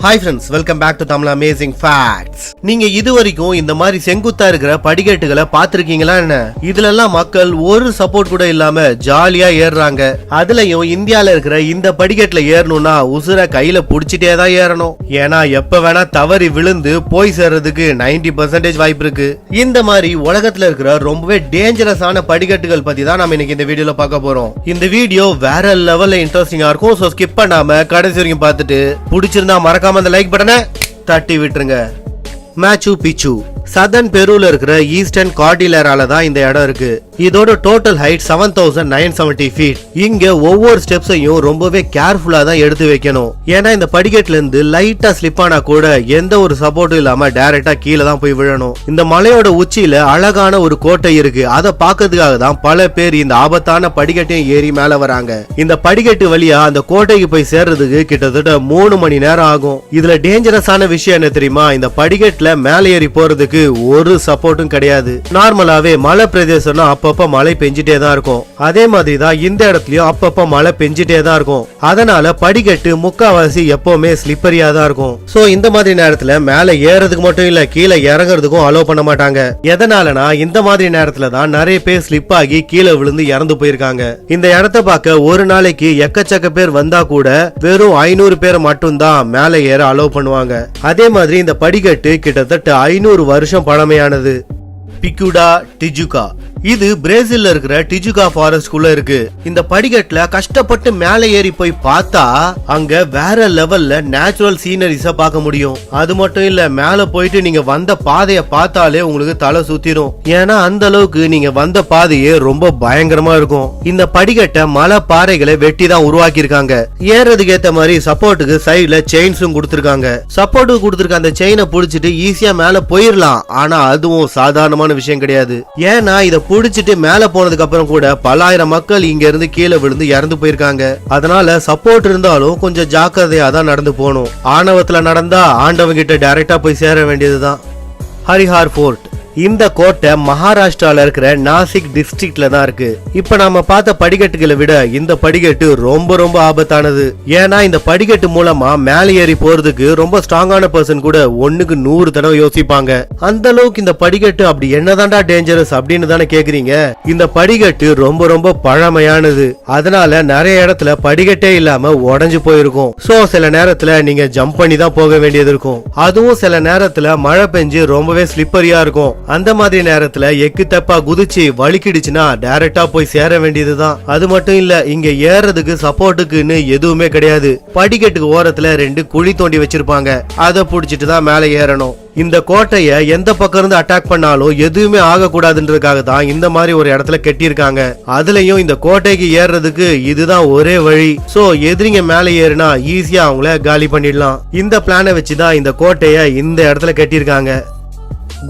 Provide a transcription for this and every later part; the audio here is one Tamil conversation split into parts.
Hi friends, welcome back to Tamil amazing facts. நீங்க இதுவரைக்கும் இந்த மாதிரி செங்குத்தா இருக்கிற படிக்கட்டுகளை பாத்திருக்கீங்களா என்ன? இதுல எல்லாம் மக்கள் ஒரு சப்போர்ட் கூட இல்லாம ஜாலியா ஏறுறாங்க. அதுலயும் இந்தியால இருக்கிற இந்த படிக்கட்டுல ஏறணும்னா உசுர கையில புடிச்சிட்டே தான் ஏறணும். ஏன்னா எப்ப வேணா தவறி விழுந்து போய் சேர்றதுக்கு 90% வாய்ப்பு இருக்கு. இந்த மாதிரி உலகத்துல இருக்கிற ரொம்பவே டேஞ்சரஸான படிக்கட்டுகள் பத்தி தான் நம்ம இன்னைக்கு இந்த வீடியோல பார்க்க போறோம். இந்த வீடியோ வேற லெவல்ல இன்ட்ரெஸ்டிங்கா இருக்கும். சோ ஸ்கிப் பண்ணாம கடைசி வரைக்கும் பார்த்துட்டு பிடிச்சிருந்தா மறக்காம அந்த லைக் பட்டனை தட்டி விட்டுருங்க. மாச்சு பிச்சு சதர்ன் பெருல இருக்கிற ஈஸ்டர்ன் கார்டிலேரால தான் இந்த இடம் இருக்கு. இதோட டோட்டல் ஹைட் 7970 ஃபீட். இங்க ஒவ்வொரு ஸ்டெப்ஸையும் ரொம்பவே கேர்ஃபுல்லா தான் எடுத்து வைக்கணும். ஏன்னா இந்த படிக்கட்டுல இருந்து லைட்டா ஸ்லிப் ஆனா கூட எந்த ஒரு சப்போர்ட்டும் இல்லாம டைரக்டா கீழே தான் போய் விழணும். இந்த மலையோட உச்சியில அழகான ஒரு கோட்டை இருக்கு. அதை பாக்கிறதுக்காக தான் பல பேர் இந்த ஆபத்தான படிக்கட்டையும் ஏறி மேல வராங்க. இந்த படிக்கட்டு வழியா அந்த கோட்டைக்கு போய் சேர்றதுக்கு கிட்டத்தட்ட 3 மணி நேரம் ஆகும். இதுல டேஞ்சரஸான விஷயம் என்ன தெரியுமா? இந்த படிக்கட்டுல மேல ஏறி போறதுக்கு ஒரு சப்போர்ட்டும் கிடையாது. நார்மலாவே மலை பிரதேசம்னா அப்பப்ப மழை பெஞ்சிட்டே தான் இருக்கும். அதே மாதிரி தான் இந்த இடத்துலயும் அப்பப்ப மழை பெஞ்சிட்டே தான் இருக்கும். அதனால படிக்கட்டு முக்காவாசி எப்பவுமே ஸ்லிப்பரியா தான் இருக்கும். சோ இந்த மாதிரி நேரத்துல மேல ஏறதுக்கு மட்டும் இல்ல, கீழே இறங்குறதுக்கும் அலோ பண்ண மாட்டாங்க. எதனாலனா இந்த மாதிரி நேரத்துல தான் நிறைய பேர் ஸ்லிப் ஆகி கீழே விழுந்து இறந்து போயிருக்காங்க. இந்த இடத்தை பார்க்க ஒரு நாளைக்கு எக்கச்சக்க பேர் வந்தா கூட வெறும் 500 பேர் மட்டும் தான் மேல ஏற அலோ பண்ணுவாங்க. அதே மாதிரி இந்த படிக்கட்டு கிட்டத்தட்ட 500 வருஷம் பழமையானது. பிகுடா டிஜுகா இது பிரேசில்ல இருக்கிற டிஜுகா ஃபாரஸ்ட் குள்ள இருக்கு. இந்த படிக்கட்டுல கஷ்டப்பட்டு மேல ஏறி போய் பார்த்தா அங்க வேற லெவல்ல நேச்சுரல் சீனரிஸ பார்க்க முடியும். அது மட்டும் இல்ல, மேல போயிட்டு நீங்க வந்த பாதைய பார்த்தாலே உங்களுக்கு தலை சுத்திரும். ஏன்னா அந்த அளவுக்கு நீங்க வந்த பாதையே ரொம்ப பயங்கரமா இருக்கும். இந்த படிக்கட்டை மலை பாறைகளை வெட்டி தான் உருவாக்கி இருக்காங்க. ஏறதுக்கு ஏத்த மாதிரி சப்போர்ட்டுக்கு சைடுல செயின்ஸும் கொடுத்திருக்காங்க. சப்போர்ட்டுக்கு கொடுத்திருக்க அந்த செயினை புடிச்சிட்டு ஈஸியா மேல போயிடலாம். ஆனா அதுவும் சாதாரணமான விஷயம் கிடையாது. ஏன்னா இத புடிச்சிட்டு மேல போனதுக்கு அப்புறம் கூட பல்லாயிரம் மக்கள் இங்க இருந்து கீழே விழுந்து இறந்து போயிருக்காங்க. அதனால சப்போர்ட் இருந்தாலும் கொஞ்சம் ஜாக்கிரதையா தான் நடந்து போகணும். ஆணவத்துல நடந்தா ஆண்டவங்க கிட்ட டைரக்டா போய் சேர வேண்டியதுதான். ஹரிஹார் போர்ட் இந்த கோட்டை மகாராஷ்டிரால இருக்கிற நாசிக் டிஸ்ட்ரிக்ட்ல தான் இருக்கு. இப்ப நாம பார்த்த படிக்கட்டுகளை விட இந்த படிக்கட்டு ரொம்ப ரொம்ப ஆபத்தானது. ஏன்னா இந்த படிக்கட்டு மூலமா மேலே ஏறி போறதுக்கு ரொம்ப ஸ்ட்ராங்கான பர்சன் கூட 1க்கு 100 தடவை யோசிப்பாங்க. அந்த அளவுக்கு இந்த படிக்கட்டு அப்படி என்னதான்டா டேஞ்சரஸ் அப்படின்னு தானே கேக்குறீங்க. இந்த படிக்கட்டு ரொம்ப ரொம்ப பழமையானது. அதனால நிறைய இடத்துல படிக்கட்டே இல்லாம உடைஞ்சு போயிருக்கும். சோ சில நேரத்துல நீங்க ஜம்ப் பண்ணி தான் போக வேண்டியது இருக்கும். அதுவும் சில நேரத்துல மழை பெஞ்சு ரொம்பவே ஸ்லிப்பரியா இருக்கும். அந்த மாதிரி நேரத்துல எக்கு தப்பா குதிச்சு வலிக்கிடுச்சுன்னா டைரக்டா போய் சேர வேண்டியதுதான். அது மட்டும் இல்ல, இங்க ஏறதுக்கு சப்போர்ட்டுக்குன்னு எதுவுமே கிடையாது. படிக்கட்டுக்கு ஓரத்துல 2 குழி தோண்டி வச்சிருப்பாங்க. அதை புடிச்சிட்டு தான் மேல ஏறணும். இந்த கோட்டைய எந்த பக்கம் இருந்து அட்டாக் பண்ணாலும் எதுவுமே ஆக கூடாதுன்றதுக்காக தான் இந்த மாதிரி ஒரு இடத்துல கட்டியிருக்காங்க. அதுலயும் இந்த கோட்டைக்கு ஏறதுக்கு இதுதான் ஒரே வழி. சோ எதிரிங்க மேல ஏறினா ஈஸியா அவங்கள காலி பண்ணிடலாம். இந்த பிளானை வச்சுதான் இந்த கோட்டைய இந்த இடத்துல கட்டியிருக்காங்க.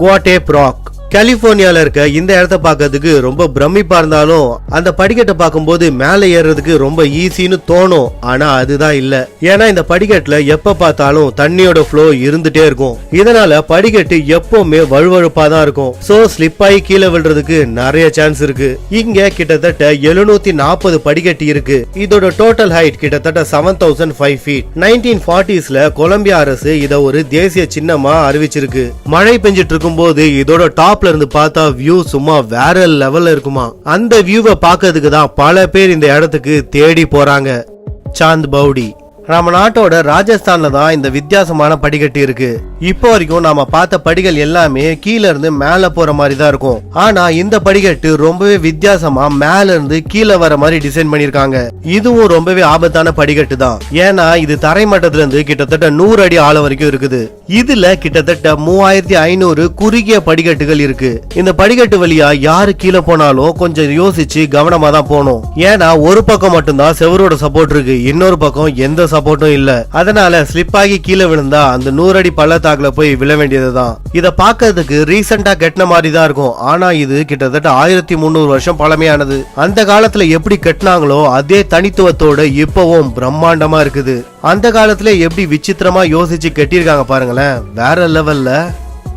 குவாடேப் ராக் கலிபோர்னியால இருக்க இந்த இடத்த பார்க்கிறதுக்கு ரொம்ப பிரமிப்பா இருந்தாலும் அந்த படிக்கட்டை பார்க்கும்போது மேல ஏறதுக்கு ரொம்ப ஈஸின்னு தோணும். ஆனா அதுதான் இல்ல. ஏன்னா இந்த படிக்கட்டுல எப்ப பார்த்தாலும் தண்ணியோட ஃப்ளோ இருந்துட்டே இருக்கும். இதனால படிக்கட்டு எப்பவுமே வழுவழுப்பா தான் இருக்கும். சோ ஸ்லிப் ஆகி கீழே விழுறதுக்கு நிறைய சான்ஸ் இருக்கு. இங்க கிட்டத்தட்ட 740 படிக்கட்டு இருக்கு. இதோட டோட்டல் ஹைட் கிட்டத்தட்ட 7005 ஃபீட். 1940ஸ்ல கொலம்பியா அரசு இத ஒரு தேசிய சின்னமா அறிவிச்சிருக்கு. மழை பெஞ்சிட்டு இருக்கும் போது இதோட டாப் இருந்து பார்த்தா வியூ சும்மா வேற லெவல்ல இருக்குமா. அந்த வியூவை பார்க்கிறதுக்கு தான் பல பேர் இந்த இடத்துக்கு தேடி போறாங்க. சாந்த் பவுடி நம்ம நாட்டோட ராஜஸ்தான்ல தான் இந்த வித்தியாசமான படிக்கட்டு இருக்கு. இப்போ வரைக்கும் நாம பார்த்த படிகள் எல்லாமே கீழ இருந்து மேல போற மாதிரி தான் இருக்கும். ஆனா இந்த படிக்கட்டு ரொம்பவே வித்தியாசமா மேல இருந்து கீழே வர மாதிரி டிசைன் பண்ணிருக்காங்க. இதுவும் ரொம்பவே ஆபத்தான படிக்கட்டு தான். ஏன்னா இது தரை மட்டத்துல இருந்து கிட்டத்தட்ட 100 அடி ஆழம் வரைக்கும் இருக்குது. இதுல கிட்டத்தட்ட 3500 குறுகிய படிக்கட்டுகள் இருக்கு. இந்த படிக்கட்டு வழியா யாரு கீழே போனாலும் கொஞ்சம் யோசிச்சு கவனமா தான் போகணும். ஏன்னா ஒரு பக்கம் மட்டும்தான் செவரோட சப்போர்ட் இருக்கு, இன்னொரு பக்கம் எந்த சப்போர்ட்டும் இல்ல. அதனால ஸ்லிப் ஆகி கீழே விழுந்தா அந்த 100 அடி பள்ளத்தாக்குல போய் விழ வேண்டியதுதான். இத பாக்கிறதுக்கு ரீசெண்டா கட்டின மாதிரி தான் இருக்கும். ஆனா இது கிட்டத்தட்ட 1300 வருஷம் பழமையானது. அந்த காலத்துல எப்படி கட்டினாங்களோ அதே தனித்துவத்தோட இப்பவும் பிரம்மாண்டமா இருக்குது. அந்த காலத்துல எப்படி விசித்திரமா யோசிச்சு கட்டியிருக்காங்க பாருங்களேன், வேற லெவல்ல.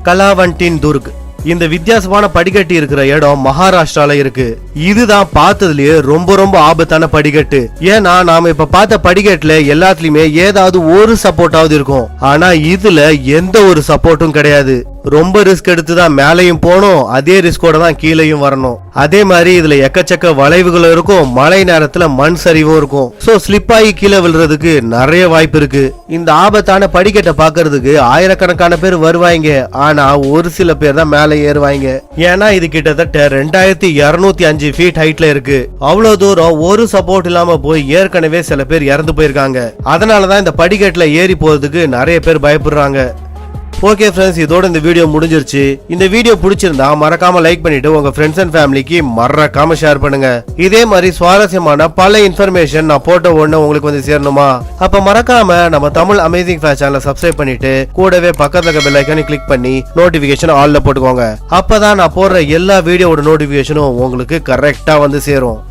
கலாவண்டின் துர்க் இந்த வித்தியாசமான படிக்கட்டு இருக்கிற இடம் மகாராஷ்டிரால இருக்கு. இதுதான் பார்த்ததுலயே ரொம்ப ரொம்ப ஆபத்தான படிக்கட்டு. ஏன்னா நாம இப்ப பார்த்த படிக்கட்டுல எல்லாத்துலயுமே ஏதாவது ஒரு சப்போர்ட்டாவது இருக்கும். ஆனா இதுல எந்த ஒரு சப்போர்ட்டும் கிடையாது. ரொம்ப ரிஸ்க் எடுத்துதான் மேலையும் போகணும், அதே ரிஸ்கோட தான் கீழையும் வரணும். அதே மாதிரி இதுல எக்கச்சக்க வளைவுகளும் இருக்கும், மழை நேரத்துல மண் சரிவும் இருக்கும். சோ ஸ்லிப் ஆகி கீழே விழுறதுக்கு நிறைய வாய்ப்பு இருக்கு. இந்த ஆபத்தான படிக்கட்டை பாக்குறதுக்கு ஆயிரக்கணக்கான பேர் வருவாங்க. ஆனா ஒரு சில பேர் தான் மேலே ஏறுவாங்க. ஏன்னா இது கிட்டத்தட்ட 2205 ஃபீட் ஹைட்ல இருக்கு. அவ்வளவு தூரம் ஒரு சப்போர்ட் இல்லாம போய் ஏற்கனவே சில பேர் இறந்து போயிருக்காங்க. அதனாலதான் இந்த படிக்கட்டுல ஏறி போறதுக்கு நிறைய பேர் பயப்படுறாங்க. ஓகே ஃப்ரெண்ட்ஸ், இதோட இந்த வீடியோ முடிஞ்சிருச்சு. இந்த வீடியோ பிடிச்சிருந்தா மறக்காம லைக் பண்ணிட்டு உங்க ஃப்ரெண்ட்ஸ் அண்ட் ஃபேமிலிக்கு மறக்காம ஷேர் பண்ணுங்க. இதே மாதிரி சுவாரஸ்யமான பல இன்ஃபர்மேஷன் நான் போட்ட உடனே உங்களுக்கு வந்து சேரணுமா? அப்ப மறக்காம நம்ம தமிழ் அமேசிங் ஃபேக்ட்ஸ் சேனலை சப்ஸ்கிரைப் பண்ணிட்டு கூடவே பக்கத்துல இருக்க பெல் ஐகானை கிளிக் பண்ணி நோட்டிபிகேஷன் ஆல்ல போட்டுக்கோங்க. அப்பதான் நான் போடுற எல்லா வீடியோவோட நோட்டிபிகேஷனும் உங்களுக்கு கரெக்டா வந்து சேரும்.